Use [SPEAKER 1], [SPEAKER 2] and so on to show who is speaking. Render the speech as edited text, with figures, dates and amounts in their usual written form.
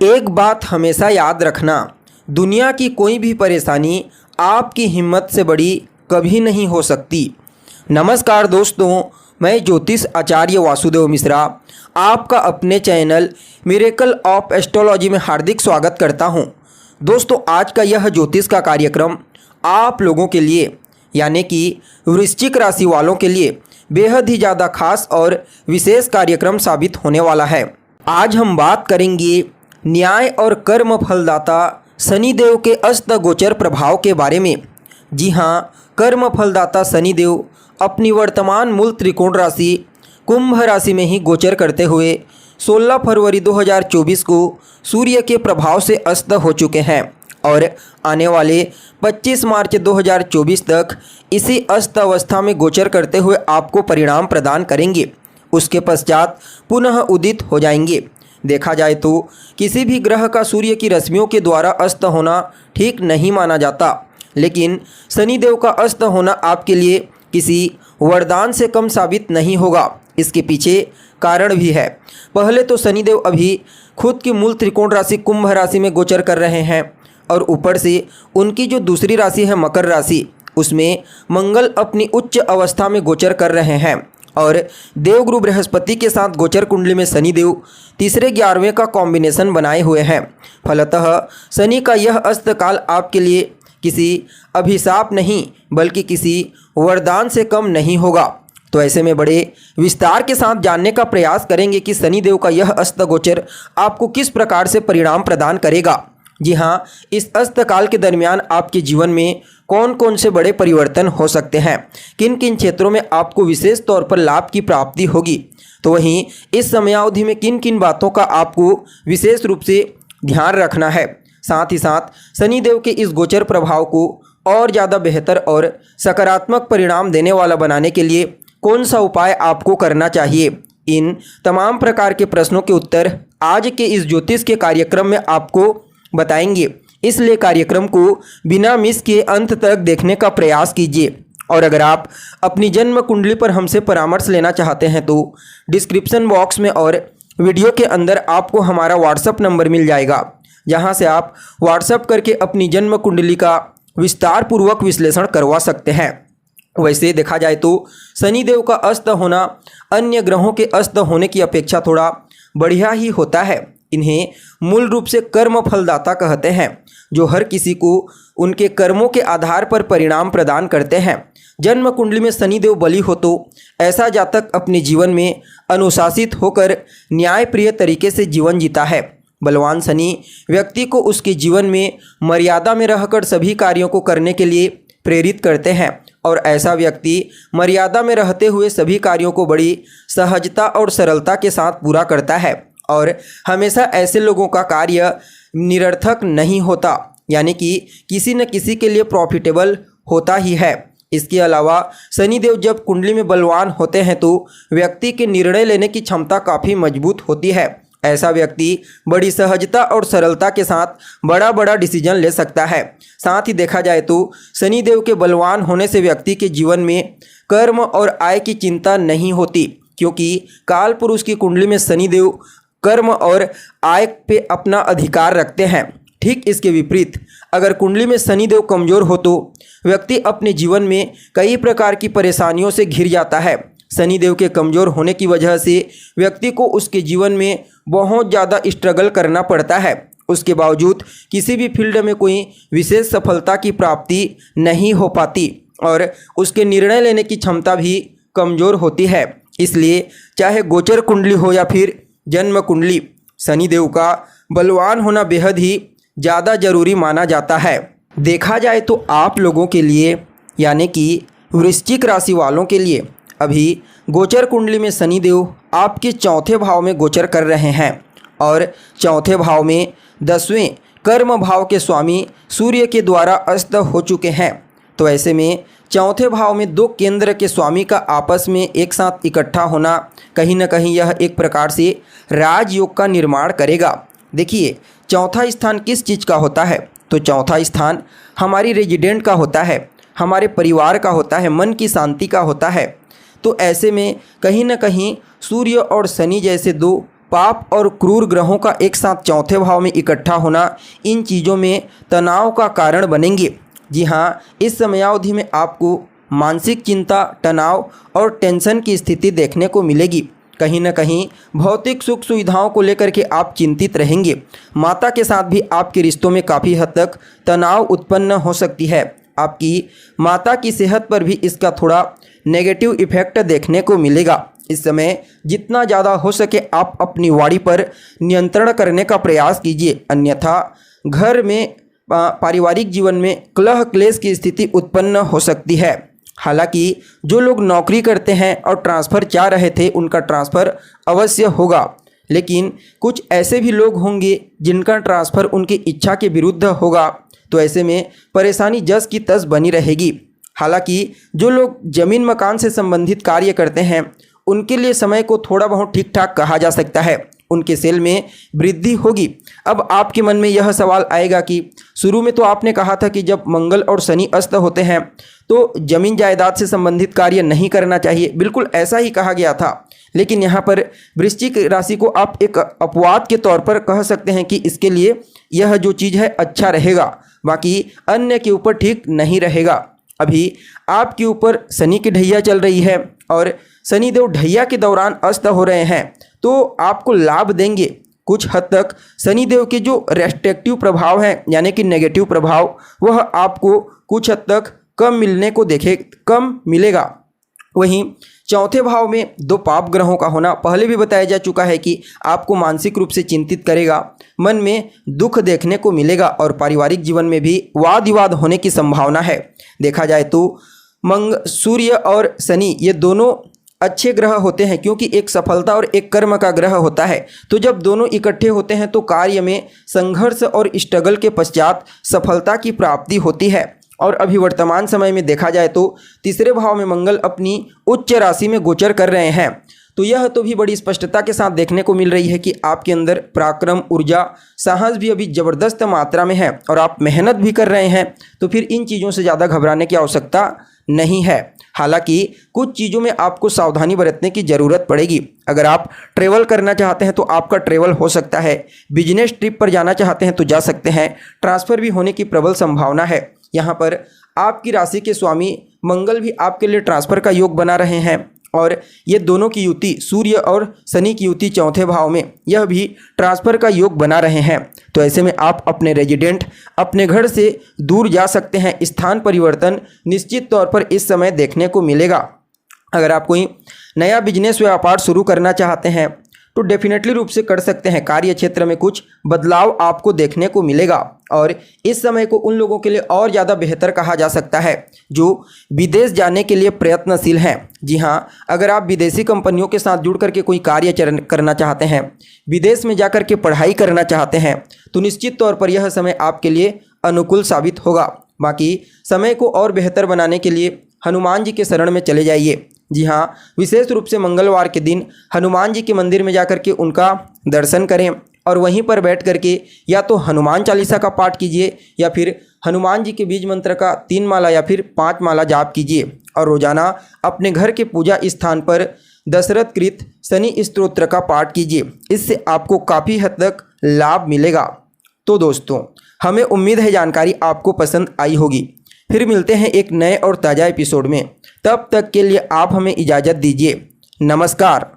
[SPEAKER 1] एक बात हमेशा याद रखना, दुनिया की कोई भी परेशानी आपकी हिम्मत से बड़ी कभी नहीं हो सकती। नमस्कार दोस्तों, मैं ज्योतिष आचार्य वासुदेव मिश्रा आपका अपने चैनल मिरेकल ऑफ एस्ट्रोलॉजी में हार्दिक स्वागत करता हूं। दोस्तों, आज का यह ज्योतिष का कार्यक्रम आप लोगों के लिए यानी कि वृश्चिक राशि वालों के लिए बेहद ही ज़्यादा खास और विशेष कार्यक्रम साबित होने वाला है। आज हम बात करेंगे न्याय और कर्म फलदाता शनिदेव के अस्त गोचर प्रभाव के बारे में। जी हाँ, कर्म फलदाता शनिदेव अपनी वर्तमान मूल त्रिकोण राशि कुंभ राशि में ही गोचर करते हुए 16 फरवरी 2024 को सूर्य के प्रभाव से अस्त हो चुके हैं और आने वाले 25 मार्च 2024 तक इसी अस्त अवस्था में गोचर करते हुए आपको परिणाम प्रदान करेंगे। उसके पश्चात पुनः उदित हो जाएंगे। देखा जाए तो किसी भी ग्रह का सूर्य की रश्मियों के द्वारा अस्त होना ठीक नहीं माना जाता, लेकिन शनिदेव का अस्त होना आपके लिए किसी वरदान से कम साबित नहीं होगा। इसके पीछे कारण भी है। पहले तो शनिदेव अभी खुद की मूल त्रिकोण राशि कुंभ राशि में गोचर कर रहे हैं और ऊपर से उनकी जो दूसरी राशि है मकर राशि, उसमें मंगल अपनी उच्च अवस्था में गोचर कर रहे हैं और देवगुरु बृहस्पति के साथ गोचर कुंडली में शनिदेव तीसरे 11वें का कॉम्बिनेशन बनाए हुए हैं। फलतः शनि का यह अस्तकाल आपके लिए किसी अभिशाप नहीं बल्कि किसी वरदान से कम नहीं होगा। तो ऐसे में बड़े विस्तार के साथ जानने का प्रयास करेंगे कि शनिदेव का यह अस्त गोचर आपको किस प्रकार से परिणाम प्रदान करेगा। जी हाँ, इस अस्तकाल के दरमियान आपके जीवन में कौन कौन से बड़े परिवर्तन हो सकते हैं, किन किन क्षेत्रों में आपको विशेष तौर पर लाभ की प्राप्ति होगी, तो वहीं इस समयावधि में किन किन बातों का आपको विशेष रूप से ध्यान रखना है। साथ ही साथ शनिदेव के इस गोचर प्रभाव को और ज़्यादा बेहतर और सकारात्मक परिणाम देने वाला बनाने के लिए कौन सा उपाय आपको करना चाहिए, इन तमाम प्रकार के प्रश्नों के उत्तर आज के इस ज्योतिष के कार्यक्रम में आपको बताएंगे। इसलिए कार्यक्रम को बिना मिस किए अंत तक देखने का प्रयास कीजिए। और अगर आप अपनी जन्म कुंडली पर हमसे परामर्श लेना चाहते हैं तो डिस्क्रिप्शन बॉक्स में और वीडियो के अंदर आपको हमारा व्हाट्सएप नंबर मिल जाएगा, जहां से आप व्हाट्सएप करके अपनी जन्म कुंडली का विस्तार पूर्वक विश्लेषण करवा सकते हैं। वैसे देखा जाए तो शनिदेव का अस्त होना अन्य ग्रहों के अस्त होने की अपेक्षा थोड़ा बढ़िया ही होता है। इन्हें मूल रूप से कर्म फलदाता कहते हैं, जो हर किसी को उनके कर्मों के आधार पर परिणाम प्रदान करते हैं। जन्म कुंडली में शनिदेव बली हो तो ऐसा जातक अपने जीवन में अनुशासित होकर न्यायप्रिय तरीके से जीवन जीता है। बलवान शनि व्यक्ति को उसके जीवन में मर्यादा में रहकर सभी कार्यों को करने के लिए प्रेरित करते हैं और ऐसा व्यक्ति मर्यादा में रहते हुए सभी कार्यों को बड़ी सहजता और सरलता के साथ पूरा करता है और हमेशा ऐसे लोगों का कार्य निरर्थक नहीं होता, यानी कि किसी न किसी के लिए प्रॉफिटेबल होता ही है। इसके अलावा शनिदेव जब कुंडली में बलवान होते हैं तो व्यक्ति के निर्णय लेने की क्षमता काफ़ी मजबूत होती है। ऐसा व्यक्ति बड़ी सहजता और सरलता के साथ बड़ा बड़ा डिसीजन ले सकता है। साथ ही देखा जाए तो शनिदेव के बलवान होने से व्यक्ति के जीवन में कर्म और आय की चिंता नहीं होती, क्योंकि काल पुरुष की कुंडली में शनिदेव कर्म और आय पे अपना अधिकार रखते हैं। ठीक इसके विपरीत अगर कुंडली में शनिदेव कमजोर हो तो व्यक्ति अपने जीवन में कई प्रकार की परेशानियों से घिर जाता है। शनिदेव के कमजोर होने की वजह से व्यक्ति को उसके जीवन में बहुत ज़्यादा स्ट्रगल करना पड़ता है। उसके बावजूद किसी भी फील्ड में कोई विशेष सफलता की प्राप्ति नहीं हो पाती और उसके निर्णय लेने की क्षमता भी कमज़ोर होती है। इसलिए चाहे गोचर कुंडली हो या फिर जन्म कुंडली, शनिदेव का बलवान होना बेहद ही ज़्यादा जरूरी माना जाता है। देखा जाए तो आप लोगों के लिए यानी कि वृश्चिक राशि वालों के लिए अभी गोचर कुंडली में शनिदेव आपके चौथे भाव में गोचर कर रहे हैं और चौथे भाव में 10वें कर्म भाव के स्वामी सूर्य के द्वारा अस्त हो चुके हैं। तो ऐसे में चौथे भाव में दो केंद्र के स्वामी का आपस में एक साथ इकट्ठा होना कहीं ना कहीं यह एक प्रकार से राजयोग का निर्माण करेगा। देखिए, चौथा स्थान किस चीज़ का होता है, तो चौथा स्थान हमारी रेजिडेंट का होता है, हमारे परिवार का होता है, मन की शांति का होता है। तो ऐसे में कहीं ना कहीं सूर्य और शनि जैसे दो पाप और क्रूर ग्रहों का एक साथ चौथे भाव में इकट्ठा होना इन चीज़ों में तनाव का कारण बनेंगे। जी हाँ, इस समयावधि में आपको मानसिक चिंता, तनाव और टेंशन की स्थिति देखने को मिलेगी। कहीं न कहीं भौतिक सुख सुविधाओं को लेकर के आप चिंतित रहेंगे। माता के साथ भी आपके रिश्तों में काफ़ी हद तक तनाव उत्पन्न हो सकती है। आपकी माता की सेहत पर भी इसका थोड़ा नेगेटिव इफेक्ट देखने को मिलेगा। इस समय जितना ज़्यादा हो सके आप अपनी वाणी पर नियंत्रण करने का प्रयास कीजिए, अन्यथा घर में पारिवारिक जीवन में कलह क्लेश की स्थिति उत्पन्न हो सकती है। हालांकि जो लोग नौकरी करते हैं और ट्रांसफ़र चाह रहे थे उनका ट्रांसफ़र अवश्य होगा, लेकिन कुछ ऐसे भी लोग होंगे जिनका ट्रांसफ़र उनकी इच्छा के विरुद्ध होगा, तो ऐसे में परेशानी जस की तस बनी रहेगी। हालांकि जो लोग ज़मीन मकान से संबंधित कार्य करते हैं उनके लिए समय को थोड़ा बहुत ठीक ठाक कहा जा सकता है, उनके सेल में वृद्धि होगी। अब आपके मन में यह सवाल आएगा कि शुरू में तो आपने कहा था कि जब मंगल और शनि अस्त होते हैं तो ज़मीन जायदाद से संबंधित कार्य नहीं करना चाहिए। बिल्कुल ऐसा ही कहा गया था, लेकिन यहाँ पर वृश्चिक राशि को आप एक अपवाद के तौर पर कह सकते हैं कि इसके लिए यह जो चीज़ है अच्छा रहेगा, बाकी अन्य के ऊपर ठीक नहीं रहेगा। अभी आपके ऊपर शनि की ढैया चल रही है और शनिदेव ढैया के दौरान अस्त हो रहे हैं, तो आपको लाभ देंगे। कुछ हद तक शनिदेव के जो रेस्ट्रिक्टिव प्रभाव हैं यानी कि नेगेटिव प्रभाव, वह आपको कुछ हद तक कम मिलेगा। वहीं चौथे भाव में दो पाप ग्रहों का होना पहले भी बताया जा चुका है कि आपको मानसिक रूप से चिंतित करेगा, मन में दुख देखने को मिलेगा और पारिवारिक जीवन में भी वाद विवाद होने की संभावना है। देखा जाए तो सूर्य और शनि ये दोनों अच्छे ग्रह होते हैं, क्योंकि एक सफलता और एक कर्म का ग्रह होता है। तो जब दोनों इकट्ठे होते हैं तो कार्य में संघर्ष और स्ट्रगल के पश्चात सफलता की प्राप्ति होती है। और अभी वर्तमान समय में देखा जाए तो तीसरे भाव में मंगल अपनी उच्च राशि में गोचर कर रहे हैं, तो यह तो भी बड़ी स्पष्टता के साथ देखने को मिल रही है कि आपके अंदर पराक्रम, ऊर्जा, साहस भी अभी ज़बरदस्त मात्रा में है और आप मेहनत भी कर रहे हैं। तो फिर इन चीज़ों से ज़्यादा घबराने की आवश्यकता नहीं है। हालांकि कुछ चीज़ों में आपको सावधानी बरतने की ज़रूरत पड़ेगी। अगर आप ट्रैवल करना चाहते हैं तो आपका ट्रैवल हो सकता है, बिजनेस ट्रिप पर जाना चाहते हैं तो जा सकते हैं, ट्रांसफ़र भी होने की प्रबल संभावना है। यहाँ पर आपकी राशि के स्वामी मंगल भी आपके लिए ट्रांसफ़र का योग बना रहे हैं और ये दोनों की युति, सूर्य और शनि की युति चौथे भाव में, यह भी ट्रांसफ़र का योग बना रहे हैं। तो ऐसे में आप अपने रेजिडेंट अपने घर से दूर जा सकते हैं। स्थान परिवर्तन निश्चित तौर पर इस समय देखने को मिलेगा। अगर आप कोई नया बिजनेस व्यापार शुरू करना चाहते हैं तो डेफिनेटली रूप से कर सकते हैं। कार्य क्षेत्र में कुछ बदलाव आपको देखने को मिलेगा और इस समय को उन लोगों के लिए और ज़्यादा बेहतर कहा जा सकता है जो विदेश जाने के लिए प्रयत्नशील हैं। जी हाँ, अगर आप विदेशी कंपनियों के साथ जुड़ करके कोई कार्य करना चाहते हैं, विदेश में जा कर के पढ़ाई करना चाहते हैं, तो निश्चित तौर पर यह समय आपके लिए अनुकूल साबित होगा। बाकी समय को और बेहतर बनाने के लिए हनुमान जी के शरण में चले जाइए। जी हाँ, विशेष रूप से मंगलवार के दिन हनुमान जी के मंदिर में जाकर के उनका दर्शन करें और वहीं पर बैठ करके या तो हनुमान चालीसा का पाठ कीजिए या फिर हनुमान जी के बीज मंत्र का 3 माला या फिर 5 माला जाप कीजिए और रोजाना अपने घर के पूजा स्थान पर दशरथ कृत शनि स्तोत्र का पाठ कीजिए। इससे आपको काफ़ी हद तक लाभ मिलेगा। तो दोस्तों, हमें उम्मीद है जानकारी आपको पसंद आई होगी। फिर मिलते हैं एक नए और ताज़ा एपिसोड में। तब तक के लिए आप हमें इजाज़त दीजिए। नमस्कार।